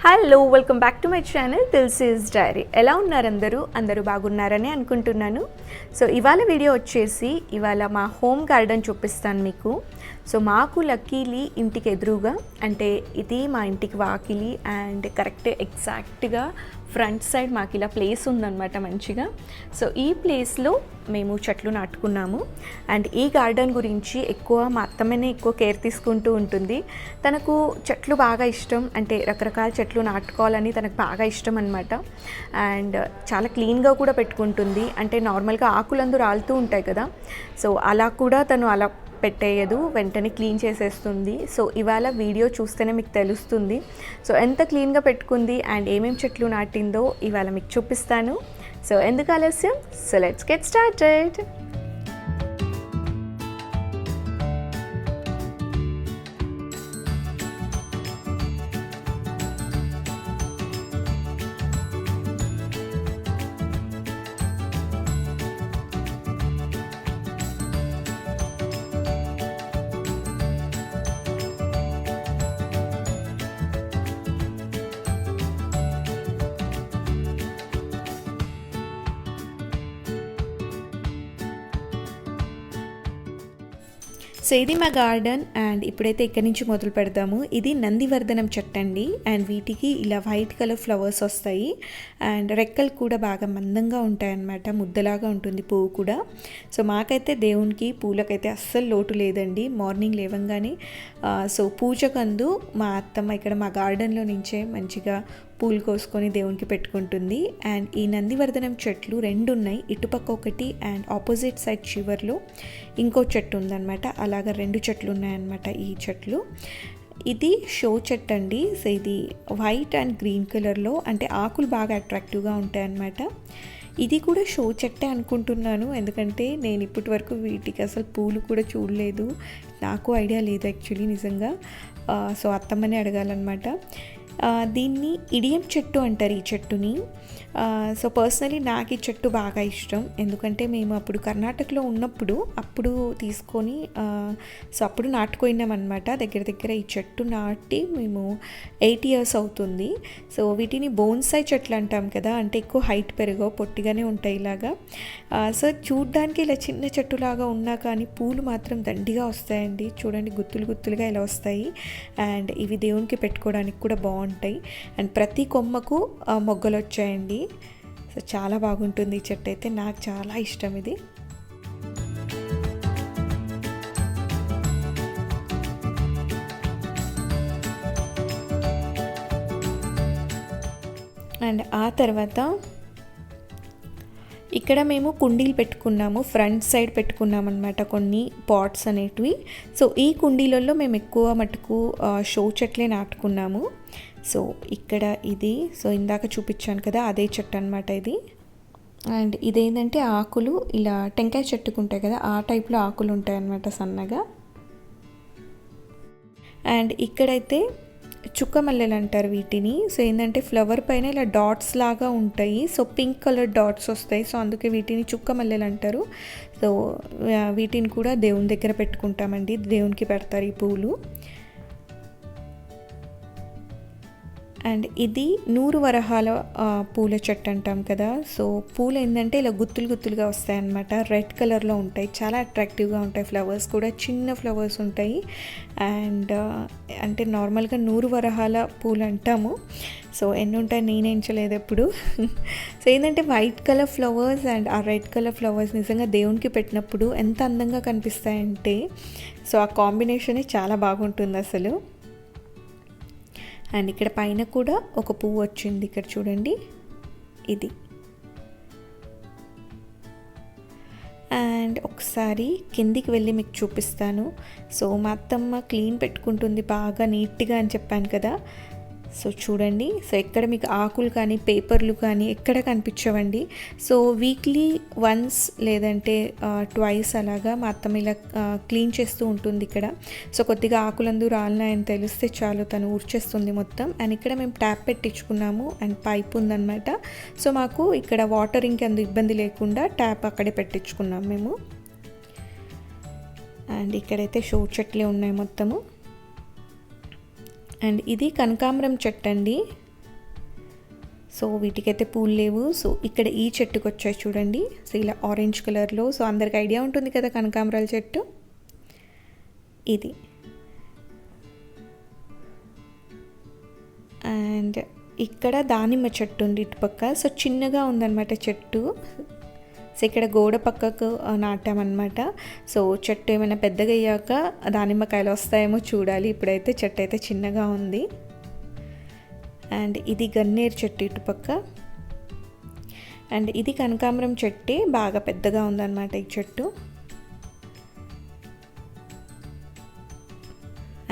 Hello welcome back to my channel Tulasi's diary. ఎలా ఉన్నారు అందరూ బాగున్నారని అనుకుంటున్నాను. సో ఇవాళ వీడియో వచ్చేసి ఇవాళ మా హోమ్ గార్డెన్ చూపిస్తాను మీకు. సో మాకు లక్కీలీ ఇంటికి ఎదురుగా, అంటే ఇది మా ఇంటికి వాకిలి అండ్ కరెక్ట్ ఎగ్జాక్ట్గా ఫ్రంట్ సైడ్ మాకు ఇలా ప్లేస్ ఉందన్నమాట మంచిగా. సో ఈ ప్లేస్లో మేము చెట్లు నాటుకున్నాము. అండ్ ఈ గార్డెన్ గురించి ఎక్కువ మా అత్తమ్మనే ఎక్కువ కేర్ తీసుకుంటూ ఉంటుంది. తనకు చెట్లు బాగా ఇష్టం, అంటే రకరకాల చెట్లు నాటుకోవాలని తనకు బాగా ఇష్టం అనమాట. అండ్ చాలా క్లీన్గా కూడా పెట్టుకుంటుంది. అంటే నార్మల్గా ఆకులందు రాలుతూ ఉంటాయి కదా, సో అలా కూడా తను అలా పెట్టేయదు, వెంటనే క్లీన్ చేసేస్తుంది. సో ఇవాళ వీడియో చూస్తేనే మీకు తెలుస్తుంది సో ఎంత క్లీన్గా పెట్టుకుంది అండ్ ఏమేమి చెట్లు నాటిందో ఇవాళ మీకు చూపిస్తాను. సో ఎందుకు ఆలస్యం, so let's get started. So ఇది మా గార్డెన్ అండ్ ఇప్పుడైతే ఇక్కడి నుంచి మొదలు పెడదాము. ఇది నందివర్ధనం చెట్టు అండి. అండ్ వీటికి ఇలా వైట్ కలర్ ఫ్లవర్స్ వస్తాయి అండ్ రెక్కలు కూడా బాగా మందంగా ఉంటాయి అన్నమాట, ముద్దలాగా ఉంటుంది పువ్వు కూడా. సో మాకైతే దేవునికి పూలకైతే అస్సలు లోటు లేదండి. మార్నింగ్ లేవంగానే సో పూజకందు మా అత్తమ్మ ఇక్కడ మా గార్డెన్లో నుంచే మంచిగా పూలు కోసుకొని దేవునికి పెట్టుకుంటుంది. అండ్ ఈ నందివర్ధనం చెట్లు రెండు ఉన్నాయి, ఇటుపక్క ఒకటి అండ్ ఆపోజిట్ సైడ్ చివర్లో ఇంకో చెట్టు ఉందన్నమాట. అలాగా రెండు చెట్లు ఉన్నాయన్నమాట ఈ చెట్లు. ఇది షో చెట్టు అండి. సో ఇది వైట్ అండ్ గ్రీన్ కలర్లో, అంటే ఆకులు బాగా అట్రాక్టివ్గా ఉంటాయన్నమాట. ఇది కూడా షో చెట్టే అనుకుంటున్నాను, ఎందుకంటే నేను ఇప్పటి వరకు వీటికి అసలు పూలు కూడా చూడలేదు, నాకు ఐడియా లేదు యాక్చువల్లీ నిజంగా. సో అత్తమ్మని అడగాలన్నమాట. దీన్ని ఇడియం చెట్టు అంటారు ఈ చెట్టుని. సో పర్సనలీ నాకు ఈ చెట్టు బాగా ఇష్టం, ఎందుకంటే మేము అప్పుడు కర్ణాటకలో ఉన్నప్పుడు అప్పుడు తీసుకొని సో అప్పుడు నాటుకున్నామన్నమాట. దగ్గర ఈ చెట్టు నాటి మేము 8 years అవుతుంది. సో వీటిని బోన్సాయి చెట్లు అంటాం కదా, అంటే ఎక్కువ హైట్ పెరగవు, పొట్టిగానే ఉంటాయి ఇలాగా. సో చూడ్డానికి ఇలా చిన్న చెట్టులాగా ఉన్నా కానీ పూలు మాత్రం దండిగా వస్తాయండి. చూడండి గుత్తులుగా ఇలా వస్తాయి. అండ్ ఇవి దేవునికి పెట్టుకోవడానికి కూడా బాగుంటాయి. అండ్ ప్రతి కొమ్మకు మొగ్గలు వచ్చాయండి. సో చాలా బాగుంటుంది ఈ చెట్టు అయితే, నాకు చాలా ఇష్టం ఇది. అండ్ ఆ తర్వాత ఇక్కడ మేము కుండీలు పెట్టుకున్నాము, ఫ్రంట్ సైడ్ పెట్టుకున్నాం అనమాట కొన్ని పాట్స్ అనేటివి. సో ఈ కుండీలలో మేము ఎక్కువ మటుకు షో చెట్లే నాటుకున్నాము. సో ఇక్కడ ఇది, సో ఇందాక చూపించాను కదా అదే చెట్టు అనమాట ఇది. అండ్ ఇదేంటంటే ఆకులు ఇలా టెంకాయ చెట్టుకు ఉంటాయి కదా, ఆ టైప్లో ఆకులు ఉంటాయి అన్నమాట సన్నగా. అండ్ ఇక్కడైతే చుక్క మల్లెలు అంటారు వీటిని. సో ఏంటంటే ఫ్లవర్ పైన ఇలా డాట్స్ లాగా ఉంటాయి, సో పింక్ కలర్ డాట్స్ వస్తాయి, సో అందుకే వీటిని చుక్క మల్లెలు అంటారు. సో వీటిని కూడా దేవుని దగ్గర పెట్టుకుంటామండి, దేవునికి పెడతారు ఈ పూలు. అండ్ ఇది 100 వరహాల పూల చెట్టు అంటాం కదా. సో పూలు ఏంటంటే ఇలా గుత్తులుగా వస్తాయన్నమాట, రెడ్ కలర్లో ఉంటాయి, చాలా అట్రాక్టివ్గా ఉంటాయి. ఫ్లవర్స్ కూడా చిన్న ఫ్లవర్స్ ఉంటాయి. అండ్ అంటే నార్మల్గా 100 వరహాల పూలు అంటాము, సో ఎన్ని ఉంటాయి నేనేంచలేదు ఎప్పుడు. సో ఏంటంటే వైట్ కలర్ ఫ్లవర్స్ అండ్ ఆ రెడ్ కలర్ ఫ్లవర్స్ నిజంగా దేవునికి పెట్టినప్పుడు ఎంత అందంగా కనిపిస్తాయంటే, సో ఆ కాంబినేషనే చాలా బాగుంటుంది అసలు. అండ్ ఇక్కడ పైన కూడా ఒక పువ్వు వచ్చింది, ఇక్కడ చూడండి ఇది. అండ్ ఒకసారి కిందికి వెళ్ళి మీకు చూపిస్తాను. సో మా అత్తమ్మ క్లీన్ పెట్టుకుంటుంది బాగా నీట్గా అని చెప్పాను కదా. సో చూడండి, సో ఎక్కడ మీకు ఆకులు కానీ పేపర్లు కానీ ఎక్కడ కనిపించవండి. సో వీక్లీ వన్స్ లేదంటే ట్వైస్ అలాగా మా అత్తమ్మ ఇలా క్లీన్ చేస్తూ ఉంటుంది ఇక్కడ. సో కొద్దిగా ఆకులందు రాలినాయని తెలిస్తే చాలు తను ఊడ్చేస్తుంది మొత్తం. అండ్ ఇక్కడ మేము ట్యాప్ పెట్టించుకున్నాము అండ్ పైప్ ఉందన్నమాట. సో మాకు ఇక్కడ వాటరింగ్కి అందు ఇబ్బంది లేకుండా ట్యాప్ అక్కడే పెట్టించుకున్నాం మేము. అండ్ ఇక్కడైతే షో చెట్లే ఉన్నాయి మొత్తము. అండ్ ఇది కనకాంబరం చెట్టు అండి. సో వీటికైతే పూలు లేవు. సో ఇక్కడ ఈ చెట్టుకు వచ్చాయి చూడండి. సో ఇలా ఆరెంజ్ కలర్లో. సో అందరికి ఐడియా ఉంటుంది కదా కనకాంబరాల చెట్టు, ఇది. అండ్ ఇక్కడ దానిమ్మ చెట్టు ఉంది ఇటుపక్క. సో చిన్నగా ఉందన్నమాట చెట్టు. సో ఇక్కడ గోడ పక్కకు నాటామన్నమాట. సో చెట్టు ఏమైనా పెద్దగా అయ్యాక దానిమ్మకాయలు వస్తాయేమో చూడాలి. ఇప్పుడైతే చెట్టు అయితే చిన్నగా ఉంది. అండ్ ఇది గన్నేరు చెట్టు ఇటుపక్క. అండ్ ఇది కనకాంబరం చెట్టే, బాగా పెద్దగా ఉందన్నమాట ఈ చెట్టు.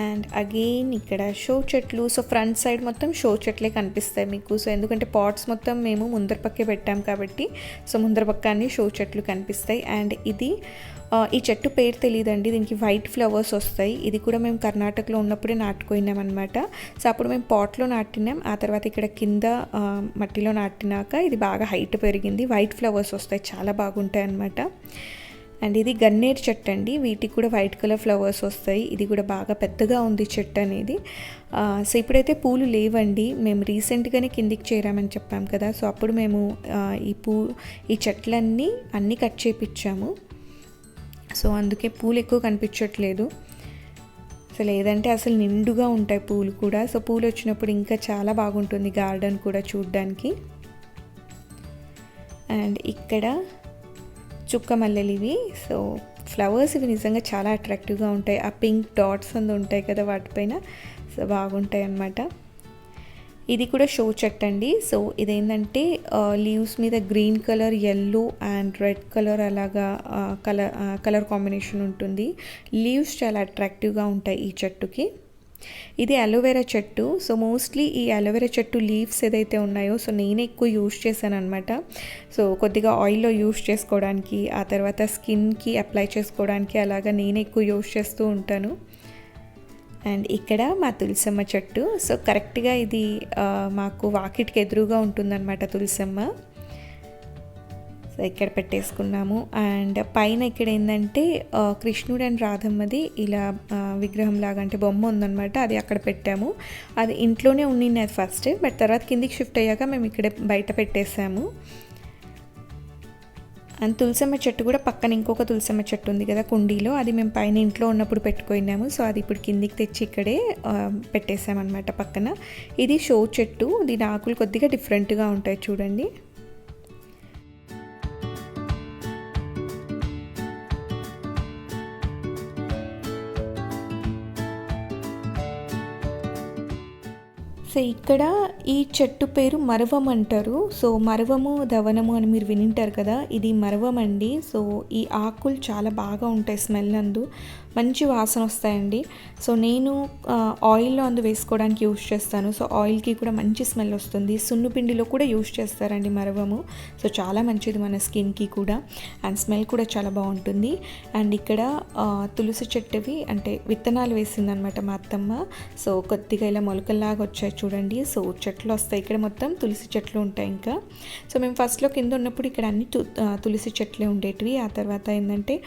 అండ్ అగైన్ ఇక్కడ షో చెట్లు. సో ఫ్రంట్ సైడ్ మొత్తం షో చెట్లే కనిపిస్తాయి మీకు. సో ఎందుకంటే పాట్స్ మొత్తం మేము ముందర పక్కే పెట్టాం కాబట్టి సో ముందర పక్క అన్ని షో చెట్లు కనిపిస్తాయి. అండ్ ఇది ఈ చెట్టు పేరు తెలియదండి, దీనికి వైట్ ఫ్లవర్స్ వస్తాయి. ఇది కూడా మేము కర్ణాటకలో ఉన్నప్పుడే నాటుకున్నాం అనమాట. సో అప్పుడు మేము పాట్లో నాటినాం. ఆ తర్వాత ఇక్కడ కింద మట్టిలో నాటినాక ఇది బాగా హైట్ పెరిగింది. వైట్ ఫ్లవర్స్ వస్తాయి, చాలా బాగుంటాయి అన్నమాట. అండ్ ఇది గన్నేరు చెట్టు అండి, వీటికి కూడా వైట్ కలర్ ఫ్లవర్స్ వస్తాయి. ఇది కూడా బాగా పెద్దగా ఉంది చెట్టు అనేది. సో ఇప్పుడైతే పూలు లేవండి, మేము రీసెంట్గానే కిందికి చేరామని చెప్పాం కదా. సో అప్పుడు మేము ఈ చెట్లన్నీ కట్ చేయించాము. సో అందుకే పూలు ఎక్కువ కనిపించట్లేదు. సో లేదంటే అసలు నిండుగా ఉంటాయి పూలు కూడా. సో పూలు వచ్చినప్పుడు ఇంకా చాలా బాగుంటుంది గార్డెన్ కూడా చూడ్డానికి. అండ్ ఇక్కడ చుక్క మల్లెలు ఇవి. సో ఫ్లవర్స్ ఇవి నిజంగా చాలా అట్రాక్టివ్గా ఉంటాయి. ఆ పింక్ డాట్స్ అందు ఉంటాయి కదా వాటిపైన, సో బాగుంటాయి అన్నమాట. ఇది కూడా షో చెట్టు అండి. సో ఇదేంటంటే లీవ్స్ మీద green colour, yellow and red colour అలాగా కలర్ కాంబినేషన్ ఉంటుంది. లీవ్స్ చాలా అట్రాక్టివ్గా ఉంటాయి ఈ చెట్టుకి. ఇది అలోవెరా చెట్టు. సో మోస్ట్లీ ఈ అలోవెరా చెట్టు లీవ్స్ ఏదైతే ఉన్నాయో సో నేనే ఎక్కువ యూజ్ చేశాను అనమాట. సో కొద్దిగా ఆయిల్లో యూజ్ చేసుకోవడానికి, ఆ తర్వాత స్కిన్కి అప్లై చేసుకోవడానికి అలాగా నేనే ఎక్కువ యూజ్ చేస్తూ ఉంటాను. అండ్ ఇక్కడ మా తులసమ్మ చెట్టు. సో కరెక్ట్గా ఇది మాకు వాకిటికి ఎదురుగా ఉంటుందన్నమాట తులసమ్మ. సో ఇక్కడ పెట్టేసుకున్నాము. అండ్ పైన ఇక్కడ ఏంటంటే కృష్ణుడు అండ్ రాధమ్మది ఇలా విగ్రహం లాగా అంటే బొమ్మ ఉందన్నమాట, అది అక్కడ పెట్టాము. అది ఇంట్లోనే ఉండినది ఫస్ట్, బట్ తర్వాత కిందికి షిఫ్ట్ అయ్యాక మేము ఇక్కడ బయట పెట్టేసాము. అండ్ తులసమ్మ చెట్టు కూడా పక్కన ఇంకొక తులసమ్మ చెట్టు ఉంది కదా కుండీలో, అది మేము పైన ఇంట్లో ఉన్నప్పుడు పెట్టుకున్నాము. సో అది ఇప్పుడు కిందికి తెచ్చి ఇక్కడే పెట్టేసామన్నమాట పక్కన. ఇది షో చెట్టు, దీని ఆకులు కొద్దిగా డిఫరెంట్గా ఉంటాయి చూడండి. సో ఇక్కడ ఈ చెట్టు పేరు మరవం అంటారు. సో మరవము దవనము అని మీరు వినింటారు కదా, ఇది మరవం అండి. సో ఈ ఆకులు చాలా బాగా ఉంటాయి, స్మెల్ అందు మంచి వాసన వస్తాయండి. సో నేను ఆయిల్లో అందు వేసుకోవడానికి యూజ్ చేస్తాను. సో ఆయిల్కి కూడా మంచి స్మెల్ వస్తుంది. సున్నుపిండిలో కూడా యూజ్ చేస్తారండి మరవము. సో చాలా మంచిది మన స్కిన్కి కూడా, అండ్ స్మెల్ కూడా చాలా బాగుంటుంది. అండ్ ఇక్కడ తులసి చెట్టువి అంటే విత్తనాలు వేసిందనమాట మా అత్తమ్మ. సో కొద్దిగా ఇలా మొలకల్లాగా వచ్చాయి చూడండి. సో చెట్లు వస్తాయి ఇక్కడ, మొత్తం తులసి చెట్లు ఉంటాయి ఇంకా. సో మేము ఫస్ట్లో కింద ఉన్నప్పుడు ఇక్కడ అన్ని తులసి చెట్లే ఉండేటివి. ఆ తర్వాత ఏంటంటే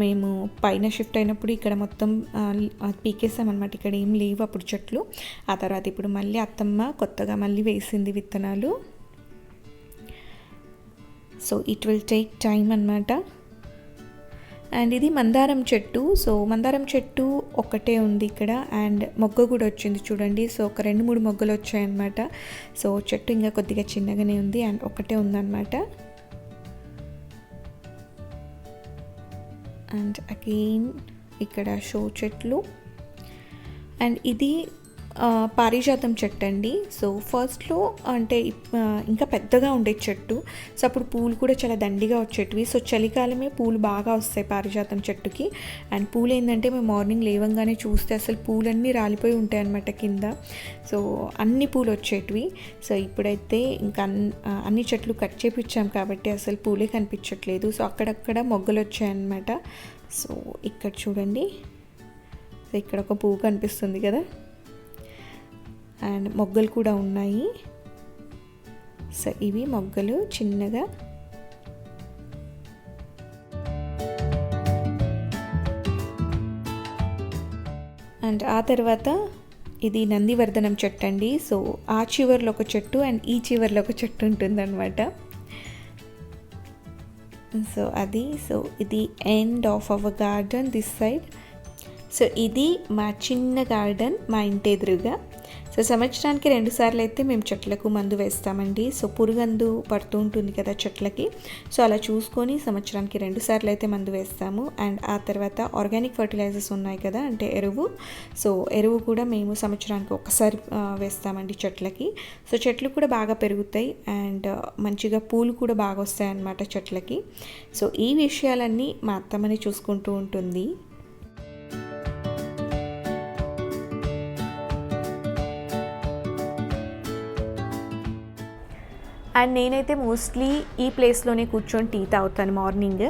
మేము పైన షిఫ్ట్ అయినప్పుడు ఇక్కడ మొత్తం పీకేసామన్నమాట, ఇక్కడ ఏం లేవు అప్పుడు చెట్లు. ఆ తర్వాత ఇప్పుడు మళ్ళీ అత్తమ్మ కొత్తగా మళ్ళీ వేసింది విత్తనాలు. So it will take time అన్నమాట. అండ్ ఇది మందారం చెట్టు. సో మందారం చెట్టు ఒకటే ఉంది ఇక్కడ, అండ్ మొగ్గ కూడా వచ్చింది చూడండి. సో ఒక 2-3 మొగ్గలు వచ్చాయన్నమాట. సో చెట్టు ఇంకా కొద్దిగా చిన్నగానే ఉంది అండ్ ఒకటే ఉందన్నమాట. అండ్ అగైన్ ఇక్కడ షో చెట్లు. అండ్ ఇది పారిజాతం చెట్టు అండి. సో ఫస్ట్లో అంటే ఇంకా పెద్దగా ఉండే చెట్టు. సో అప్పుడు పూలు కూడా చాలా దండిగా వచ్చేటివి. సో చలికాలమే పూలు బాగా వస్తాయి పారిజాతం చెట్టుకి. అండ్ పూలు ఏంటంటే మేము మార్నింగ్ లేవంగానే చూస్తే అసలు పూలన్నీ రాలిపోయి ఉంటాయి అన్నమాట కింద. సో అన్ని పూలు వచ్చేటివి. సో ఇప్పుడైతే ఇంకా అన్ని చెట్లు కట్ చేపించాం కాబట్టి అసలు పూలే కనిపించట్లేదు. సో అక్కడక్కడ మొగ్గలు వచ్చాయన్నమాట. సో ఇక్కడ చూడండి, సో ఇక్కడ ఒక పువ్వు కనిపిస్తుంది కదా, అండ్ మొగ్గలు కూడా ఉన్నాయి. సో ఇవి మొగ్గలు చిన్నగా. అండ్ ఆ తర్వాత ఇది నందివర్ధనం చెట్టు అండి. సో ఆ చివర్లో ఒక చెట్టు అండ్ ఈ చివర్లో ఒక చెట్టు ఉంటుందన్నమాట. సో ఇది end of our garden this side. So ఇది మా చిన్న గార్డెన్ మా ఇంటి ఎదురుగా. సో సంవత్సరానికి 2 సార్లు అయితే మేము చెట్లకు మందు వేస్తామండి. సో పురుగందు పడుతూ ఉంటుంది కదా చెట్లకి. సో అలా చూసుకొని సంవత్సరానికి 2 సార్లు అయితే మందు వేస్తాము. అండ్ ఆ తర్వాత ఆర్గానిక్ ఫర్టిలైజర్స్ ఉన్నాయి కదా, అంటే ఎరువు. సో ఎరువు కూడా మేము సంవత్సరానికి ఒకసారి వేస్తామండి చెట్లకి. సో చెట్లు కూడా బాగా పెరుగుతాయి అండ్ మంచిగా పూలు కూడా బాగా వస్తాయి అన్నమాట చెట్లకి. సో ఈ విషయాలన్నీ మా అత్తమ్మని చూసుకుంటూ ఉంటుంది. అండ్ నేనైతే మోస్ట్లీ ఈ ప్లేస్లోనే కూర్చొని టీ తాగుతాను మార్నింగ్.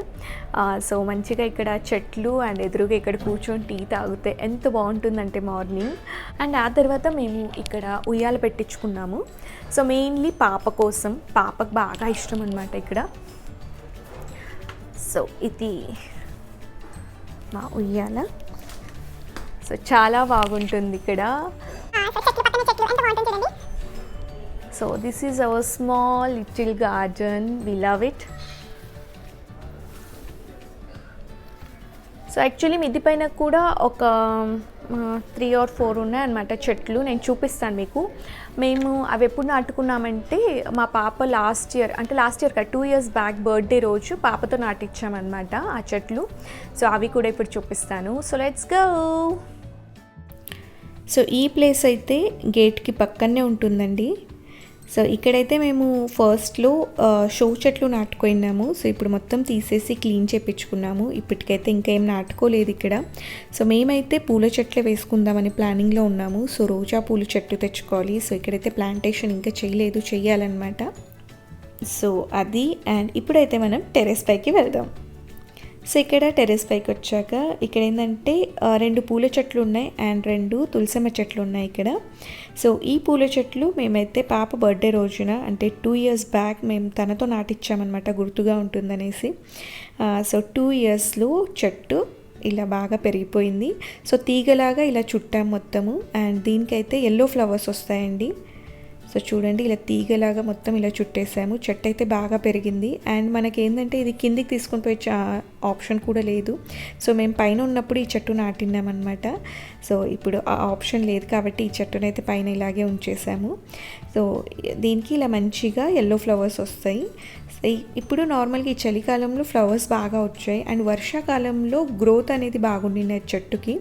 సో మంచిగా ఇక్కడ చెట్లు అండ్ ఎదురుగా ఇక్కడ కూర్చొని టీ తాగితే ఎంత బాగుంటుందంటే మార్నింగ్. అండ్ ఆ తర్వాత మేము ఇక్కడ ఉయ్యాల పెట్టించుకున్నాము. సో మెయిన్లీ పాప కోసం, పాపకు బాగా ఇష్టం అనమాట ఇక్కడ. సో ఇది మా ఉయ్యాల. సో చాలా బాగుంటుంది ఇక్కడ. So this is our small little garden. We love it. So actually మిద్ది పైన కూడా ఒక 3 or 4 ఉన్నాయన్నమాట చెట్లు. నేను చూపిస్తాను మీకు. మేము అవి ఎప్పుడు నాటుకున్నామంటే మా పాప లాస్ట్ ఇయర్ కాదు 2 years బ్యాక్ బర్త్డే రోజు పాపతో నాటించామన్నమాట ఆ చెట్లు. సో అవి కూడా ఇప్పుడు చూపిస్తాను. So let's go. సో ఈ ప్లేస్ అయితే గేట్కి పక్కనే ఉంటుందండి. సో ఇక్కడైతే మేము ఫస్ట్లో షో చెట్లు నాటుకున్నాము. సో ఇప్పుడు మొత్తం తీసేసి క్లీన్ చేయించుకున్నాము. ఇప్పటికైతే ఇంకేం నాటుకోలేదు ఇక్కడ. సో మేమైతే పూల చెట్లే వేసుకుందామని ప్లానింగ్లో ఉన్నాము. సో రోజా పూల చెట్టు తెచ్చుకోవాలి. సో ఇక్కడైతే ప్లాంటేషన్ ఇంకా చేయాలన్నమాట. సో అది. అండ్ ఇప్పుడైతే మనం టెర్రస్ పైకి వెళ్దాం. సో ఇక్కడ టెర్రస్ పైకి వచ్చాక ఇక్కడ ఏంటంటే 2 పూల చెట్లు ఉన్నాయి అండ్ 2 తులసమ్మ చెట్లు ఉన్నాయి ఇక్కడ. సో ఈ పూల చెట్లు మేమైతే పాప బర్త్డే రోజున అంటే 2 years బ్యాక్ మేము తనతో నాటిచ్చామన్నమాట, గుర్తుగా ఉంటుందనేసి. సో 2 yearsలో చెట్టు ఇలా బాగా పెరిగిపోయింది. సో తీగలాగా ఇలా చుట్టాం మొత్తము. అండ్ దీనికైతే ఎల్లో ఫ్లవర్స్ వస్తాయండి. సో చూడండి ఇలా తీగలాగా మొత్తం ఇలా చుట్టేసాము. చెట్టు అయితే బాగా పెరిగింది. అండ్ మనకి ఏంటంటే ఇది కిందికి తీసుకొని పోయే ఆప్షన్ కూడా లేదు. సో మేము పైన ఉన్నప్పుడు ఈ చెట్టు నాటినామన్నమాట. సో ఇప్పుడు ఆ ఆప్షన్ లేదు కాబట్టి ఈ చెట్టునైతే పైన ఇలాగే ఉంచేసాము. సో దీనికి ఇలా మంచిగా ఎల్లో ఫ్లవర్స్ వస్తాయి. ఇప్పుడు నార్మల్గా ఈ చలికాలంలో ఫ్లవర్స్ బాగా వచ్చాయి అండ్ వర్షాకాలంలో గ్రోత్ అనేది బాగుండింది చెట్టుకి.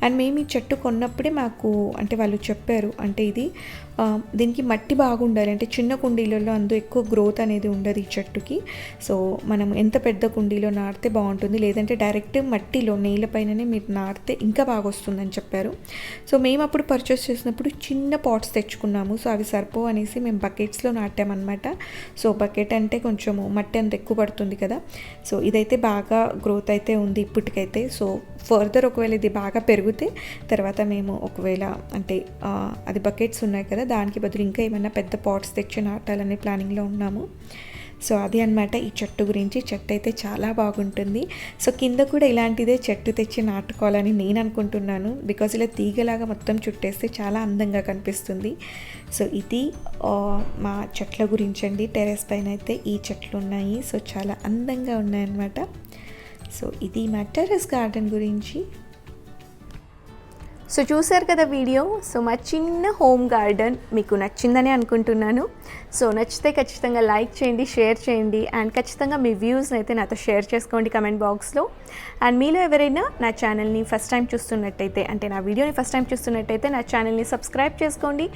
అండ్ మేము ఈ చెట్టు కొన్నప్పుడే మాకు అంటే వాళ్ళు చెప్పారు, అంటే ఇది దీనికి మట్టి బాగుండాలి, అంటే చిన్న కుండీలలో ఎక్కువ గ్రోత్ అనేది ఉండదు ఈ చెట్టుకి. సో మనం ఎంత పెద్ద కుండీలో నాటితే బాగుంటుంది, లేదంటే డైరెక్ట్ మట్టిలో నేలపైననే మీరు నాటితే ఇంకా బాగా వస్తుందని చెప్పారు. సో మేము అప్పుడు పర్చేస్ చేసినప్పుడు చిన్న పాట్స్ తెచ్చుకున్నాము. సో అవి సరిపోవు అనేసి మేము బకెట్స్లో నాటామన్నమాట. సో బకెట్ అంటే కొంచెము మట్టి అంత ఎక్కువ పడుతుంది కదా. సో ఇదైతే బాగా గ్రోత్ అయితే ఉంది ఇప్పటికైతే. సో ఫర్దర్ ఒకవేళ ఇది బాగా పెరిగితే తర్వాత మేము ఒకవేళ అంటే అది బకెట్స్ ఉన్నాయి కదా, దానికి బదులు ఇంకా ఏమైనా పెద్ద పాట్స్ తెచ్చి నాటాలనే ప్లానింగ్లో ఉన్నాము. సో అది అన్నమాట ఈ చెట్టు గురించి. చెట్టు అయితే చాలా బాగుంటుంది. సో కింద కూడా ఇలాంటిదే చెట్టు తెచ్చి నాటుకోవాలని నేను అనుకుంటున్నాను. బికాజ్ ఇలా తీగలాగా మొత్తం చుట్టేస్తే చాలా అందంగా కనిపిస్తుంది. సో ఇది మా చెట్ల గురించి అండి. టెర్రస్ పైన అయితే ఈ చెట్లు ఉన్నాయి. సో చాలా అందంగా ఉన్నాయన్నమాట. సో ఇది మా టెర్రస్ గార్డెన్ గురించి. సో చూసారు కదా వీడియో. సో మా చిన్న హోమ్ గార్డెన్ మీకు నచ్చిందని అనుకుంటున్నాను. సో నచ్చితే ఖచ్చితంగా లైక్ చేయండి, షేర్ చేయండి అండ్ ఖచ్చితంగా మీ వ్యూస్ని అయితే నాతో షేర్ చేసుకోండి కమెంట్ బాక్స్లో. అండ్ మీలో ఎవరైనా నా ఛానల్ని ఫస్ట్ టైం చూస్తున్నట్టయితే, అంటే నా వీడియోని ఫస్ట్ టైం చూస్తున్నట్టయితే నా ఛానల్ని సబ్స్క్రైబ్ చేసుకోండి.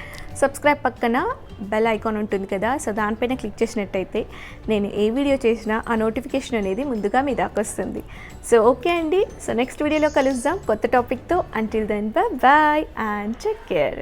సబ్స్క్రైబ్ పక్కన బెల్ ఐకాన్ ఉంటుంది కదా, సో దానిపైన క్లిక్ చేసినట్టయితే నేను ఏ వీడియో చేసినా ఆ నోటిఫికేషన్ అనేది ముందుగా మీ దాకా వస్తుంది. సో ఓకే అండి. సో నెక్స్ట్ వీడియోలో కలుద్దాం కొత్త టాపిక్తో. Until then bye and take care.